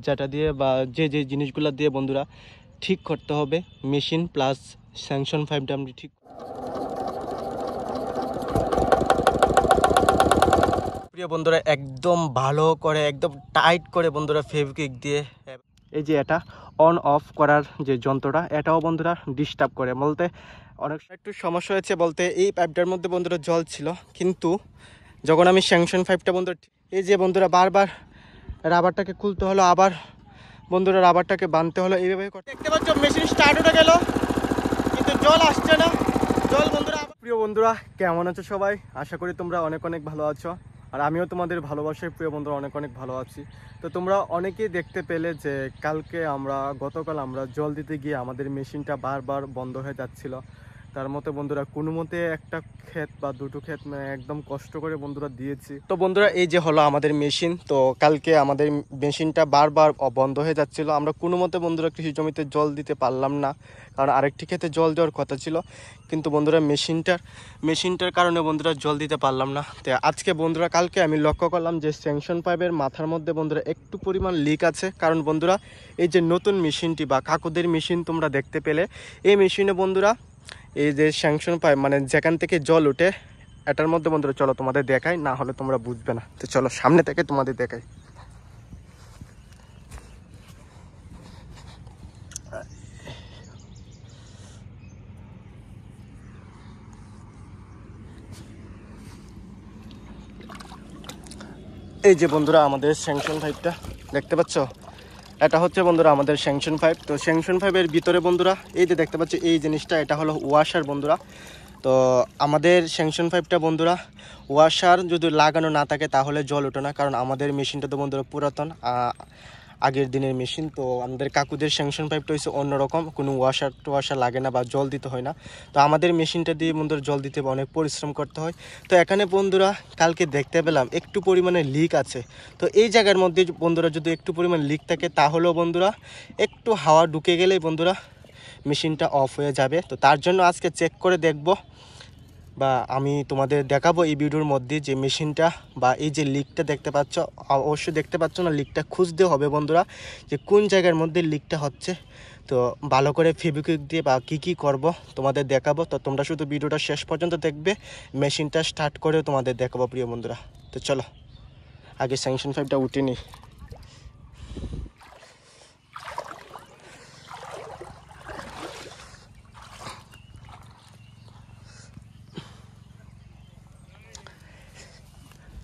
যেটা দিয়ে বা যে জিনিসগুলো দিয়ে বন্ধুরা ঠিক করতে হবে মেশিন প্লাস স্যাংশন পাইপটা আমরা ঠিক। প্রিয় বন্ধুরা একদম ভালো করে একদম টাইট করে বন্ধুরা ফেভিকুইক দিয়ে এই যে এটা অন অফ করার যে যন্ত্রটা এটাও বন্ধুরা ডিস্টার্ব করে বলতে অনেক একটু সমস্যা হয়েছে বলতে এই পাইপটার মধ্যে বন্ধুরা জল ছিল, কিন্তু যখন আমি স্যাংশন পাইপটা বন্ধুরা এই যে বন্ধুরা বারবার রাবারটাকে খুলতে হলো, আবার বন্ধুরা রাবারটাকে বাঁধতে হলো, এইভাবে দেখতে পাচ্ছ মেশিন স্টার্ট হয়ে গেল কিন্তু জল আসছে না। জল বন্ধুরা। প্রিয় বন্ধুরা কেমন আছো সবাই? আশা করি তোমরা অনেক অনেক ভালো আছো, আর আমিও তোমাদের ভালোবাসায় প্রিয় বন্ধুরা অনেক অনেক ভালো আছি। তো তোমরা অনেকেই দেখতে পেলে যে গতকাল আমরা জল দিতে গিয়ে আমাদের মেশিনটা বারবার বন্ধ হয়ে যাচ্ছিল। তার মতে বন্ধুরা কোনো মতে একটা ক্ষেত বা দুটো ক্ষেত একদম কষ্ট করে বন্ধুরা দিয়েছি। তো বন্ধুরা এই যে হলো আমাদের মেশিন, তো কালকে আমাদের মেশিনটা বারবার বন্ধ হয়ে যাচ্ছিল। আমরা কোনো মতে বন্ধুরা কৃষি জমিতে জল দিতে পারলাম না, কারণ আরেকটি ক্ষেতে জল দেওয়ার কথা ছিল, কিন্তু বন্ধুরা মেশিনটার কারণে বন্ধুরা জল দিতে পারলাম না। তো আজকে বন্ধুরা কালকে আমি লক্ষ্য করলাম যে স্যাংশন পাইপের মাথার মধ্যে বন্ধুরা একটু পরিমাণ লিক আছে। কারণ বন্ধুরা এই যে নতুন মেশিনটি বা কাকুদের মেশিন তোমরা দেখতে পেলে, এই মেশিনে বন্ধুরা এই যে স্যাংশন পাইপ যেখান থেকে জল ওঠে এটার মধ্যে বন্ধুরা চলো তোমাদের দেখাই, না হলে তোমরা বুঝবে না। তো চলো সামনে থেকে তোমাদের দেখাই। এই যে বন্ধুরা আমাদের স্যাংশন পাইপটা দেখতে পাচ্ছ, এটা হচ্ছে বন্ধুরা আমাদের স্যাংশন পাইপ। তো স্যাংশন পাইপের ভিতরে বন্ধুরা এই যে দেখতে পাচ্ছ এই জিনিসটা, এটা হলো ওয়াশার বন্ধুরা। তো আমাদের স্যাংশন পাইপটা বন্ধুরা ওয়াশার যদি লাগানো না থাকে তাহলে জল ওঠে না, কারণ আমাদের মেশিনটা তো বন্ধুরা পুরাতন আগের দিনের মেশিন। তো আমাদের কাকুদের স্যাংশন পাইপটা হচ্ছে অন্যরকম, কোনো ওয়াশার লাগে না বা জল দিতে হয় না। তো আমাদের মেশিনটা দিয়ে বন্ধুরা জল দিতে অনেক পরিশ্রম করতে হয়। তো এখানে বন্ধুরা কালকে দেখতে পেলাম একটু পরিমাণে লিক আছে। তো এই জায়গার মধ্যে বন্ধুরা যদি একটু পরিমাণ লিক থাকে তাহলেও বন্ধুরা একটু হাওয়া ঢুকে গেলেই বন্ধুরা মেশিনটা অফ হয়ে যাবে। তো তার জন্য আজকে চেক করে দেখব বা আমি তোমাদের দেখাবো এই ভিডিওর মধ্যে যে মেশিনটা বা এই যে লিকটা দেখতে পাচ্ছ, অবশ্যই দেখতে পাচ্ছ না, লিকটা খুঁজতে হবে বন্ধুরা যে কোন জায়গার মধ্যে লিকটা হচ্ছে। তো ভালো করে ফেভিকুইক দিয়ে বা কি করব তোমাদের দেখাবো। তো তোমরা শুধু ভিডিওটা শেষ পর্যন্ত দেখবে, মেশিনটা স্টার্ট করেও তোমাদের দেখাবো প্রিয় বন্ধুরা। তো চলো আগে স্যাংশন পাইপটা উঠে নিই।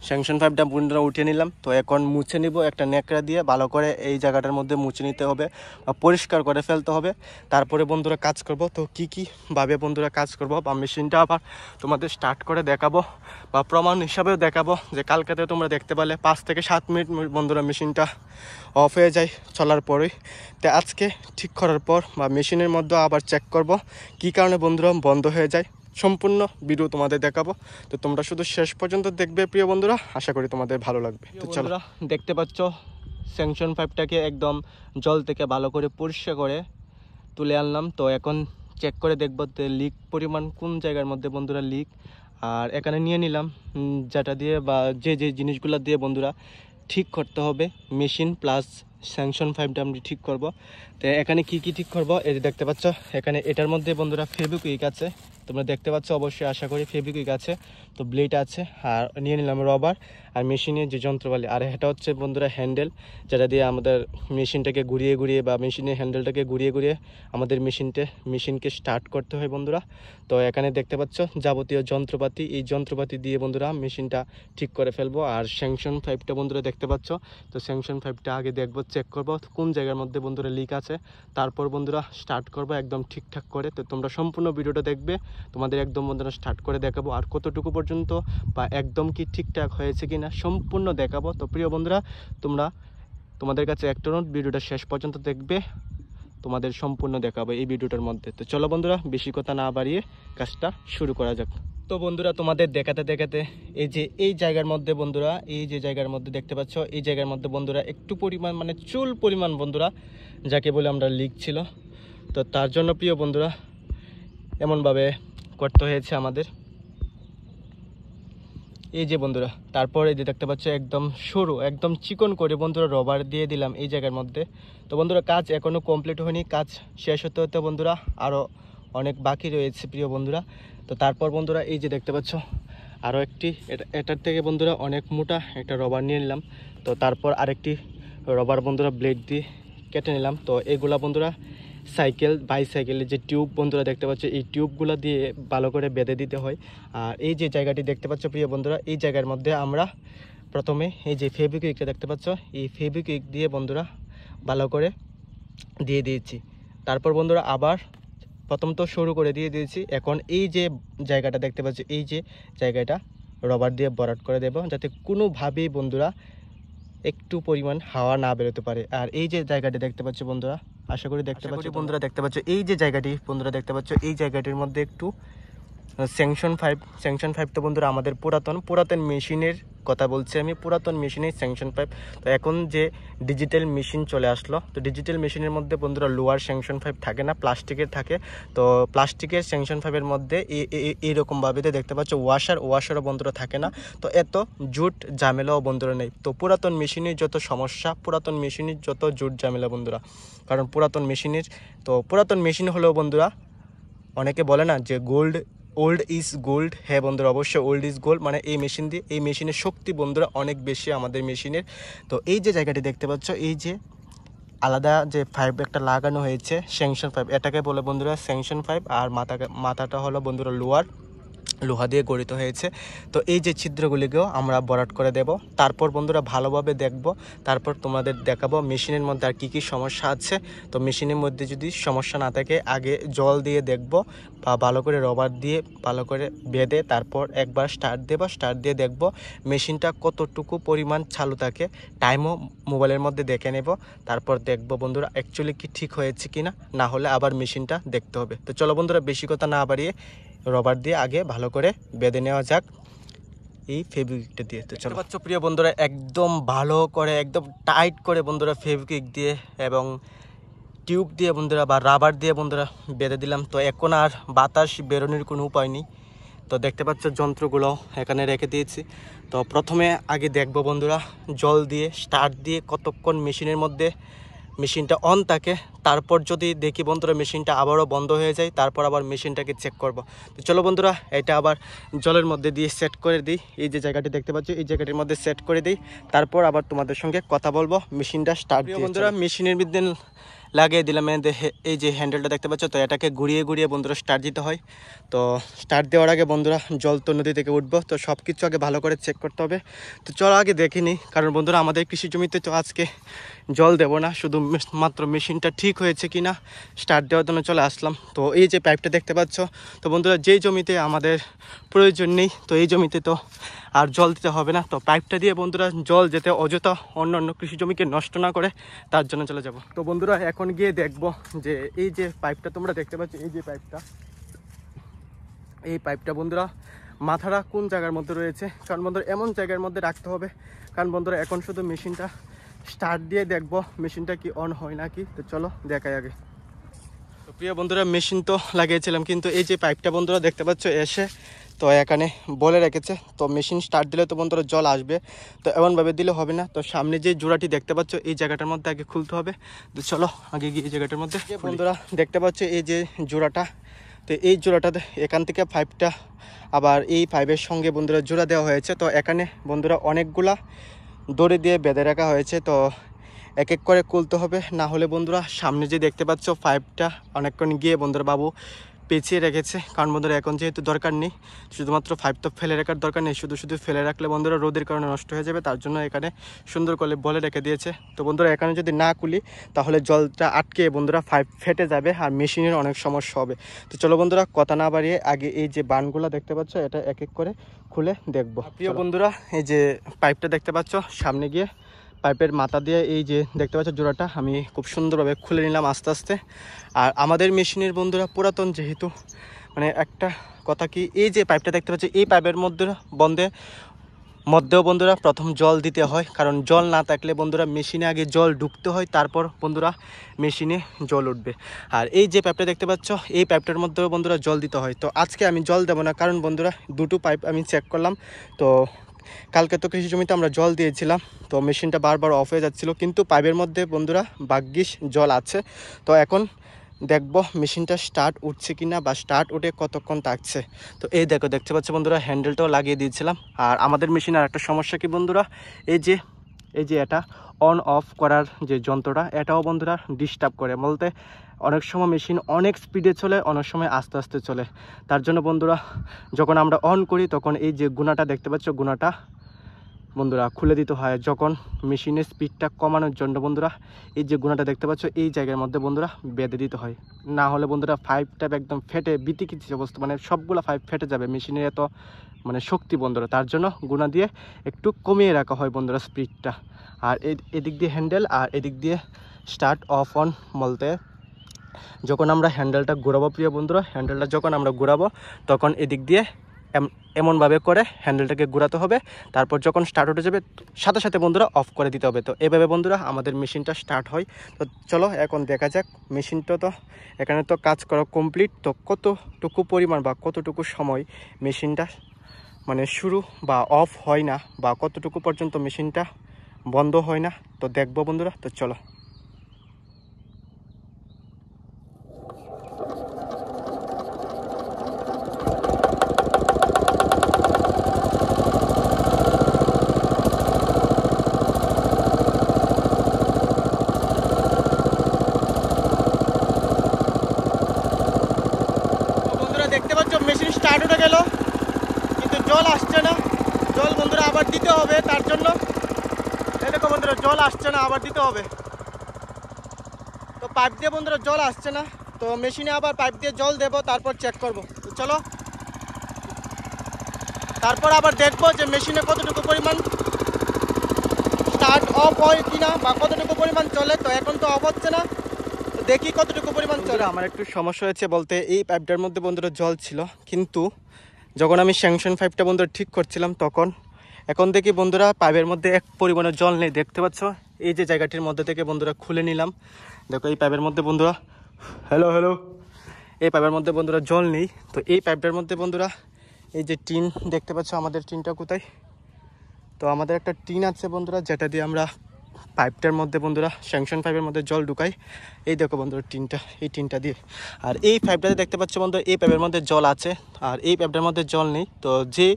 স্যাংশন পাইপটা বন্ধুরা উঠিয়ে নিলাম। তো এখন মুছে নিব একটা ন্যাকড়া দিয়ে, ভালো করে এই জায়গাটার মধ্যে মুছে নিতে হবে বা পরিষ্কার করে ফেলতে হবে। তারপরে বন্ধুরা কাজ করব। তো কি ভাবে বন্ধুরা কাজ করব বা মেশিনটা আবার তোমাদের স্টার্ট করে দেখাবো বা প্রমাণ হিসাবেও দেখাবো যে কালকেতে তোমরা দেখতে পেলে 5 থেকে 7 মিনিট বন্ধুরা মেশিনটা অফ হয়ে যায় চলার পরেই। তো আজকে ঠিক করার পর বা মেশিনের মধ্যে আবার চেক করব কি কারণে বন্ধুরা বন্ধ হয়ে যায়। সম্পূর্ণ ভিডিও তোমাদের দেখাবো, তো তোমরা শুধু শেষ পর্যন্ত দেখবে প্রিয় বন্ধুরা, আশা করি তোমাদের ভালো লাগবে। তো চলো, দেখতে পাচ্ছ স্যাংশন পাইপটাকে একদম জল থেকে ভালো করে পরিষ্কার করে তুলে আনলাম। তো এখন চেক করে দেখবো লিক পরিমাণ কোন জায়গার মধ্যে বন্ধুরা লিক, আর এখানে নিয়ে নিলাম যেটা দিয়ে বা যে জিনিসগুলো দিয়ে বন্ধুরা ঠিক করতে হবে মেশিন প্লাস স্যাংশন পাইপটা আমি ঠিক করব। তো এখানে কি ঠিক করব এই যে দেখতে পাচ্ছ, এখানে এটার মধ্যে বন্ধুরা ফেভিকুইক আছে, তোমরা দেখতে পাচ্ছ অবশ্যই আশা করি ফেভিকুইক আছে। তো ব্লেড আছে, আর নিয়ে নিলাম রবার আর মেশিনের যে যন্ত্রপাতি, আর এটা হচ্ছে বন্ধুরা হ্যান্ডেল, যেটা দিয়ে আমাদের মেশিনটাকে ঘুরিয়ে বা মেশিনের হ্যান্ডেলটাকে ঘুরিয়ে আমাদের মেশিনকে স্টার্ট করতে হয় বন্ধুরা। তো এখানে দেখতে পাচ্ছ যাবতীয় যন্ত্রপাতি, এই যন্ত্রপাতি দিয়ে বন্ধুরা মেশিনটা ঠিক করে ফেলবো। আর স্যাংশন পাইপটা বন্ধুরা দেখতে পাচ্ছ, তো স্যাংশন পাইপটা আগে দেখবো, চেক করবো কোন জায়গার মধ্যে বন্ধুরা লিক আছে, তারপর বন্ধুরা স্টার্ট করবো একদম ঠিকঠাক করে। তো তোমরা সম্পূর্ণ ভিডিওটা দেখবে, তোমাদের একদম বন্ধুরা স্টার্ট করে দেখাবো আর কতটুকু পর্যন্ত বা একদম কি ঠিকঠাক হয়েছে কিনা সম্পূর্ণ দেখাবো। তো প্রিয় বন্ধুরা তোমাদের কাছে একটা অনুরোধ, ভিডিওটা শেষ পর্যন্ত দেখবে, তোমাদের সম্পূর্ণ দেখাবো এই ভিডিওটার মধ্যে। তো চলো বন্ধুরা বেশি কথা না বাড়িয়ে কাজটা শুরু করা যাক। তো বন্ধুরা তোমাদের দেখাতে এই জায়গার মধ্যে বন্ধুরা, এই যে জায়গার মধ্যে দেখতে পাচ্ছ, এই জায়গার মধ্যে বন্ধুরা একটু পরিমাণ চুল পরিমাণ বন্ধুরা যাকে বলে আমরা লিক ছিল। তো তার জন্য প্রিয় বন্ধুরা এমনভাবে করতে হয়েছে আমাদের। এই যে বন্ধুরা, তারপরে যে দেখতে পাচ্ছ একদম সরু একদম চিকন করে বন্ধুরা রবার দিয়ে দিলাম এই জায়গার মধ্যে। তো বন্ধুরা কাজ এখনও কমপ্লিট হয়নি, কাজ শেষ হতে হতে বন্ধুরা আরও অনেক বাকি রয়েছে প্রিয় বন্ধুরা। তো তারপর বন্ধুরা এই যে দেখতে পাচ্ছ আরও একটি এটার থেকে বন্ধুরা অনেক মোটা একটা রবার নিয়ে নিলাম। তো তারপর আরেকটি রবার বন্ধুরা ব্লেড দিয়ে কেটে নিলাম। তো এগুলা বন্ধুরা বাইসাইকেলের যে টিউব বন্ধুরা দেখতে পাচ্ছ, এই টিউবগুলো দিয়ে ভালো করে বেঁধে দিতে হয়। আর এই যে জায়গাটি দেখতে পাচ্ছ প্রিয় বন্ধুরা, এই জায়গার মধ্যে আমরা প্রথমে এই যে ফেভিকুইকটা দেখতে পাচ্ছ, এই ফেভিকুইক দিয়ে বন্ধুরা ভালো করে দিয়ে দিয়েছি। তারপর বন্ধুরা আবার প্রথম তো শুরু করে দিয়েছি। এখন এই যে জায়গাটা দেখতে পাচ্ছ, এই যে জায়গাটা রবার দিয়ে ভরাট করে দেব, যাতে কোনোভাবেই বন্ধুরা একটু পরিমাণ হাওয়া না বেরোতে পারে। আর এই যে জায়গাটি দেখতে পাচ্ছ বন্ধুরা, আশা করি দেখতে পাচ্ছ বন্ধুরা, দেখতে পাচ্ছ এই যে জায়গাটি বন্ধুরা দেখতে পাচ্ছ, এই জায়গাটির মধ্যে একটু স্যাংশন 5 তো বন্ধুরা আমাদের পুরাতন মেশিনের কথা বলছি আমি, পুরাতন মেশিনের স্যাংশন 5। তো এখন যে ডিজিটাল মেশিন চলে আসলো, তো ডিজিটাল মেশিনের মধ্যে বন্ধুরা লোয়ার স্যাংশন 5 থাকে না, প্লাস্টিকের থাকে। তো প্লাস্টিকের স্যাংশন 5-এর মধ্যে এইরকমভাবে দেখতে পাচ্ছ ওয়াশারও বন্ধুরা থাকে না। তো এত জুট ঝামেলাও বন্ধুরা নেই। তো পুরাতন মেশিনের যত সমস্যা, পুরাতন মেশিনের যত জুট ঝামেলা বন্ধুরা, কারণ পুরাতন মেশিন হলেও বন্ধুরা অনেকে বলে না যে ওল্ড ইজ গোল্ড। হ্যাঁ বন্ধুরা, অবশ্যই ওল্ড ইজ গোল্ড। মানে এই মেশিনের শক্তি বন্ধুরা অনেক বেশি আমাদের মেশিনের। তো এই যে জায়গাটি দেখতে পাচ্ছ, এই যে আলাদা যে 5 একটা লাগানো হয়েছে স্যাংশন 5, এটাকে বলে বন্ধুরা স্যাংশন 5। আর মাথাটা হলো বন্ধুরা লোহা দিয়ে গঠিত হয়েছে। তো এই যে ছিদ্রগুলিকেও আমরা ভরাট করে দেব। তারপর বন্ধুরা ভালোভাবে দেখব, তারপর তোমাদের দেখাবো মেশিনের মধ্যে আর কি সমস্যা আছে। তো মেশিনের মধ্যে যদি সমস্যা না থাকে, আগে জল দিয়ে দেখব বা ভালো করে রবার দিয়ে ভালো করে বেঁধে তারপর একবার স্টার্ট দিয়ে দেখব মেশিনটা কতটুকু পরিমাণ চালু থাকে। টাইমও মোবাইলের মধ্যে দেখে নেব, তারপর দেখব বন্ধুরা অ্যাকচুয়ালি কি ঠিক হয়েছে কিনা, না হলে আবার মেশিনটা দেখতে হবে। তো চলো বন্ধুরা বেশি কথা না বাড়িয়ে রবার দিয়ে আগে ভালো করে বেঁধে নেওয়া যাক এই ফেভিকুইকটা দিয়ে। তো চলো পাচ্ছ প্রিয় বন্ধুরা, একদম ভালো করে একদম টাইট করে বন্ধুরা ফেভিকুইক দিয়ে এবং টিউব দিয়ে বন্ধুরা বা রাবার দিয়ে বন্ধুরা বেঁধে দিলাম। তো এখন আর বাতাস বেরোনোর কোনো উপায় নেই। তো দেখতে পাচ্ছ যন্ত্রগুলো এখানে রেখে দিয়েছি। তো প্রথমে আগে দেখব বন্ধুরা জল দিয়ে স্টার্ট দিয়ে কতক্ষণ মেশিনটা অন থাকে। তারপর যদি দেখি বন্ধুরা মেশিনটা আবারও বন্ধ হয়ে যায়, তারপর আবার মেশিনটাকে চেক করব। তো চলো বন্ধুরা এটা আবার জলের মধ্যে দিয়ে সেট করে দিই। এই যে জায়গাটি দেখতে পাচ্ছ, এই জায়গাটির মধ্যে সেট করে দিই, তারপর আবার তোমাদের সঙ্গে কথা বলবো মেশিনটা স্টার্ট দিয়ে। বন্ধুরা মেশিনের মধ্যে লাগিয়ে দিলাম এই যে হ্যান্ডেলটা দেখতে পাচ্ছ, তো এটাকে ঘুরিয়ে বন্ধুরা স্টার্ট দিতে হয়। তো স্টার্ট দেওয়ার আগে বন্ধুরা জল তো নদী থেকে উঠবো, তো সব কিছু আগে ভালো করে চেক করতে হবে। তো চলো আগে দেখে নিই, কারণ বন্ধুরা আমাদের কৃষি জমিতে তো আজকে জল দেব না, শুধু মাত্র মেশিনটা ঠিক হয়েছে কিনা স্টার্ট দেওয়ার জন্য চলে আসলাম। তো এই যে পাইপটা দেখতে পাচ্ছ, তো বন্ধুরা যেই জমিতে আমাদের প্রয়োজন নেই, তো এই জমিতে তো আর জল দিতে হবে না। তো পাইপটা দিয়ে বন্ধুরা জল যেতে অযথা অন্য কৃষি জমিকে নষ্ট না করে, তার জন্য চলে যাব। তো বন্ধুরা এখন গিয়ে দেখব যে এই যে পাইপটা তোমরা দেখতে পাচ্ছ, এই পাইপটা বন্ধুরা মাথাটা কোন জায়গার মধ্যে রয়েছে। কারণ বন্ধুরা এমন জায়গার মধ্যে রাখতে হবে, কারণ বন্ধুরা এখন শুধু মেশিনটা স্টার্ট দিয়ে দেখব মেশিনটা কি অন হয় নাকি। তো চলো দেখাই আগে। তো প্রিয় বন্ধুরা মেশিন তো লাগিয়েছিলাম, কিন্তু এই যে পাইপটা বন্ধুরা দেখতে পাচ্ছ এসে তো এখানে বলে রেখেছে। তো মেশিন স্টার্ট দিলে তো বন্ধুরা জল আসবে, তো এমনভাবে দিলে হবে না। তো সামনে যে জোড়াটি দেখতে পাচ্ছ এই জায়গাটার মধ্যে আগে খুলতে হবে। তো চলো আগে গিয়ে এই জায়গাটার মধ্যে বন্ধুরা দেখতে পাচ্ছ এই যে জোড়াটা, তো এই জোড়াটাতে এখান থেকে পাইপটা আবার এই পাইপের সঙ্গে বন্ধুরা জোড়া দেওয়া হয়েছে। তো এখানে বন্ধুরা অনেকগুলা দড়ি দিয়ে বেঁধে রাখা হয়েছে, তো এক এক করে খুলতে হবে, না হলে বন্ধুরা সামনে যে দেখতে পাচ্ছ পাইপটা অনেকক্ষণ গিয়ে বন্ধুরা বাবু পেঁচিয়ে রেখেছে। কারণ বন্ধুরা এখন যেহেতু দরকার নেই, শুধুমাত্র পাইপ তো ফেলে রাখার দরকার নেই, শুধু ফেলে রাখলে বন্ধুরা রোদের কারণে নষ্ট হয়ে যাবে, তার জন্য এখানে সুন্দর করে বলে রেখে দিয়েছে। তো বন্ধুরা এখানে যদি না খুলি তাহলে জলটা আটকে বন্ধুরা পাইপ ফেটে যাবে আর মেশিনের অনেক সমস্যা হবে। তো চলো বন্ধুরা কথা না বাড়িয়ে আগে এই যে বানগুলো দেখতে পাচ্ছ এটা এক এক করে খুলে দেখবো। প্রিয় বন্ধুরা এই যে পাইপটা দেখতে পাচ্ছ, সামনে গিয়ে পাইপের মাথা দিয়ে এই যে দেখতে পাচ্ছ জোড়াটা আমি খুব সুন্দরভাবে খুলে নিলাম আস্তে আস্তে। আর আমাদের মেশিনের বন্ধুরা পুরাতন যেহেতু, মানে একটা কথা কি, এই যে পাইপটা দেখতে পাচ্ছ এই পাইপের মধ্যেও বন্ধুরা প্রথম জল দিতে হয়, কারণ জল না থাকলে বন্ধুরা মেশিনে আগে জল ঢুকতে হয়, তারপর বন্ধুরা মেশিনে জল উঠবে। আর এই যে পাইপটা দেখতে পাচ্ছ এই পাইপটার মধ্যেও বন্ধুরা জল দিতে হয়। তো আজকে আমি জল দেবো না, কারণ বন্ধুরা দুটো পাইপ আমি চেক করলাম, তো কালকে তো কৃষি জমিতে আমরা জল দিয়েছিলাম, তো মেশিনটা বারবার অফ হয়ে যাচ্ছিলো, কিন্তু পাইপের মধ্যে বন্ধুরা ভাগ্যিস জল আছে। তো এখন দেখব মেশিনটা স্টার্ট উঠছে কিনা বা স্টার্ট উঠে কতক্ষণ থাকছে। তো এই দেখতে পাচ্ছ বন্ধুরা, হ্যান্ডেলটাও লাগিয়ে দিয়েছিলাম। আর আমাদের মেশিনের একটা সমস্যা কি বন্ধুরা, এই যে এটা অন অফ করার যে যন্ত্রটা, এটাও বন্ধুরা ডিস্টার্ব করে, বলতে অনেক সময় মেশিন অনেক স্পিডে চলে, অনেক সময় আস্তে আস্তে চলে। তার জন্য বন্ধুরা যখন আমরা অন করি তখন এই যে গুণাটা দেখতে পাচ্ছ, গুণাটা বন্ধুরা খুলে দিতে হয়। যখন মেশিনের স্পিডটা কমানোর জন্য বন্ধুরা এই যে গুণাটা দেখতে পাচ্ছ, এই জায়গার মধ্যে বন্ধুরা বেঁধে দিতে হয়। না হলে বন্ধুরা পাইপটা একদম ফেটে বিতিকিচ্ছি অবস্থা, মানে সবগুলো পাইপ ফেটে যাবে, মেশিনের এত মানে শক্তি বন্ধুরা। তার জন্য গুণা দিয়ে একটু কমিয়ে রাখা হয় বন্ধুরা স্পিডটা। আর এদিক দিয়ে হ্যান্ডেল, আর এদিক দিয়ে স্টার্ট অফ অন বলতে যখন আমরা হ্যান্ডেলটা ঘোরাবো প্রিয় বন্ধুরা, হ্যান্ডেলটা যখন আমরা ঘোরাবো তখন এদিক দিয়ে এমনভাবে করে হ্যান্ডেলটাকে ঘোরাতে হবে। তারপর যখন স্টার্ট উঠে যাবে সাথে সাথে বন্ধুরা অফ করে দিতে হবে। তো এভাবে বন্ধুরা আমাদের মেশিনটা স্টার্ট হয়। তো চলো এখন দেখা যাক মেশিনটা, তো এখানে তো কাজ করা কমপ্লিট। তো কতটুকু পরিমাণ বা কতটুকু সময় মেশিনটা মানে শুরু বা অফ হয় না, বা কতটুকু পর্যন্ত মেশিনটা বন্ধ হয় না, তো দেখবো বন্ধুরা। তো চলো। দেখতে পাচ্ছ মেশিন স্টার্ট উঠে গেল, কিন্তু জল আসছে না। জল বন্ধুরা আবার দিতে হবে, তার জন্য এই দেখো বন্ধুরা জল আসছে না, আবার দিতে হবে। তো পাইপ দিয়ে বন্ধুরা জল আসছে না, তো মেশিনে আবার পাইপ দিয়ে জল দেবো, তারপর চেক করব। তো চলো, তারপর আবার দেখবো যে মেশিনে কতটুকু পরিমাণ স্টার্ট অফ হয় কিনা বা কতটুকু পরিমাণ চলে। তো এখন তো অফ হচ্ছে না, তো দেখি কতটুকু পরিমাণ চলে। আমার একটু সমস্যা হয়েছে বলতে, এই পাইপটার মধ্যে বন্ধুরা জল ছিল, কিন্তু যখন আমি স্যাংশন পাইপটা বন্ধুরা ঠিক করছিলাম তখন এখন দেখি বন্ধুরা পাইপের মধ্যে এক পরিমাণে জল নেই। দেখতে পাচ্ছ এই যে জায়গাটির মধ্যে থেকে বন্ধুরা খুলে নিলাম, দেখো এই পাইপের মধ্যে বন্ধুরা হ্যালো এই পাইপের মধ্যে বন্ধুরা জল নেই। তো এই পাইপটার মধ্যে বন্ধুরা এই যে টিন দেখতে পাচ্ছ, আমাদের টিনটা কোথায়, তো আমাদের একটা টিন আছে বন্ধুরা, যেটা দিয়ে আমরা পাইপটার মধ্যে বন্ধুরা স্যাংশন পাইপের মধ্যে জল ঢুকাই। এই দেখো বন্ধুরা টিনটা, এই টিনটা দিয়ে। আর এই পাইপটাতে দেখতে পাচ্ছ বন্ধুরা এই পাইপের মধ্যে জল আছে, আর এই পাইপটার মধ্যে জল নেই। তো যে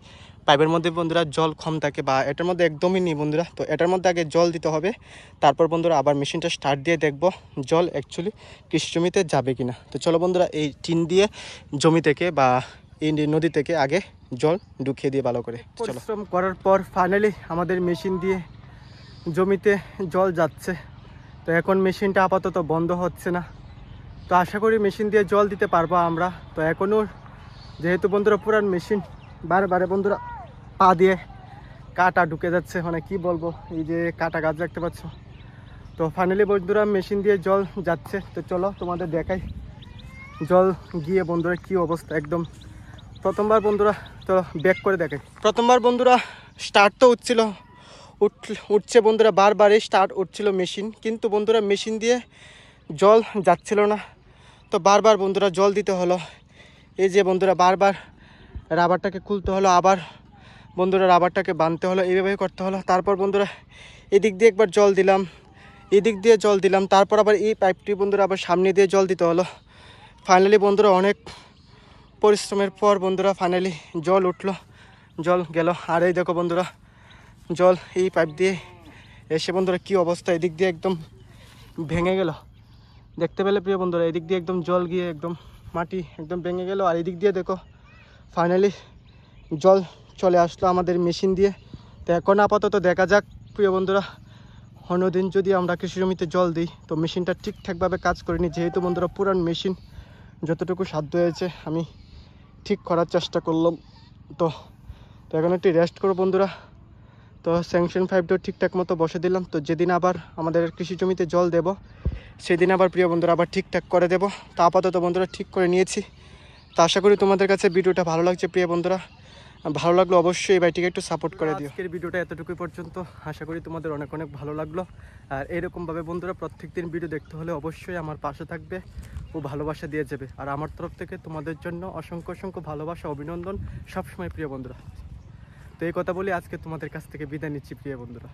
পাইপের মধ্যে বন্ধুরা জল কম থাকে বা এটার মধ্যে একদমই নেই বন্ধুরা, তো এটার মধ্যে আগে জল দিতে হবে। তারপর বন্ধুরা আবার মেশিনটা স্টার্ট দিয়ে দেখবো জল অ্যাকচুয়ালি কৃষি জমিতে যাবে কিনা। তো চলো বন্ধুরা এই টিন দিয়ে জমি থেকে বা এই নদী থেকে আগে জল ঢুকিয়ে দিয়ে ভালো করে পরিশ্রম করার পর ফাইনালি আমাদের মেশিন দিয়ে জমিতে জল যাচ্ছে। তো এখন মেশিনটা আপাতত বন্ধ হচ্ছে না, তো আশা করি মেশিন দিয়ে জল দিতে পারবো আমরা। তো এখনও যেহেতু বন্ধুরা পুরান মেশিন, বারে বন্ধুরা পা দিয়ে কাটা ঢুকে যাচ্ছে, মানে কি বলবো, এই যে কাটা গাছ দেখতে পাচ্ছ। তো ফাইনালি বন্ধুরা মেশিন দিয়ে জল যাচ্ছে। তো চলো তোমাদের দেখাই জল গিয়ে বন্ধুরা কি অবস্থা। একদম প্রথমবার বন্ধুরা, তো ব্যাক করে দেখাই। প্রথমবার বন্ধুরা স্টার্ট তো উঠছে বন্ধুরা, বারবারই স্টার্ট উঠছিল মেশিন, কিন্তু বন্ধুরা মেশিন দিয়ে জল যাচ্ছিল না। তো বারবার বন্ধুরা জল দিতে হলো। এই যে বন্ধুরা বারবার রাবারটাকে খুলতে হলো, আবার বন্ধুরা রাবারটাকে বাঁধতে হলো, এইভাবেই করতে হলো। তারপর বন্ধুরা এদিক দিয়ে একবার জল দিলাম, এদিক দিয়ে জল দিলাম, তারপর আবার এই পাইপটি বন্ধুরা আবার সামনে দিয়ে জল দিতে হলো। ফাইনালি বন্ধুরা অনেক পরিশ্রমের পর বন্ধুরা ফাইনালি জল উঠলো, জল গেল। আর এই দেখো বন্ধুরা জল এই পাইপ দিয়ে এসে বন্ধুরা কি অবস্থা, এদিক দিয়ে একদম ভেঙে গেল। দেখতে পেলে প্রিয় বন্ধুরা, এদিক দিয়ে একদম জল গিয়ে একদম মাটি একদম ভেঙে গেল। আর এদিক দিয়ে দেখো ফাইনালি জল চলে আসলো আমাদের মেশিন দিয়ে। তো এখন আপাতত দেখা যাক প্রিয় বন্ধুরা, অন্যদিন যদি আমরা কৃষি জমিতে জল দিই তো মেশিনটা ঠিকঠাকভাবে কাজ করিনি। যেহেতু বন্ধুরা পুরান মেশিন, যতটুকু সাধ্য হয়েছে আমি ঠিক করার চেষ্টা করলাম। তো এখন একটু রেস্ট করো বন্ধুরা। তো স্যাংশন পাইপটাও ঠিকঠাক মতো বসে দিলাম। তো যেদিন আবার আমাদের কৃষি জমিতে জল দেব সেদিন আবার প্রিয় বন্ধুরা আবার ঠিকঠাক করে দেব। তো আপাতত বন্ধুরা ঠিক করে নিয়েছি। তো আশা করি তোমাদের কাছে ভিডিওটা ভালো লাগছে প্রিয় বন্ধুরা। ভালো লাগলো অবশ্যই এই ভাইটিকে একটু সাপোর্ট করে দিও। আজকের ভিডিওটা এতটুকুই পর্যন্ত, আশা করি তোমাদের অনেক ভালো লাগলো। আর এরকমভাবে বন্ধুরা প্রত্যেকদিন ভিডিও দেখতে হলে অবশ্যই আমার পাশে থাকবে ও ভালোবাসা দিয়ে যাবে। আর আমার তরফ থেকে তোমাদের জন্য অসংখ্য ভালোবাসা, অভিনন্দন সবসময় প্রিয় বন্ধুরা। তো এই কথা বলি আজকে তোমাদের কাছ থেকে বিদায় নিচ্ছি প্রিয় বন্ধুরা।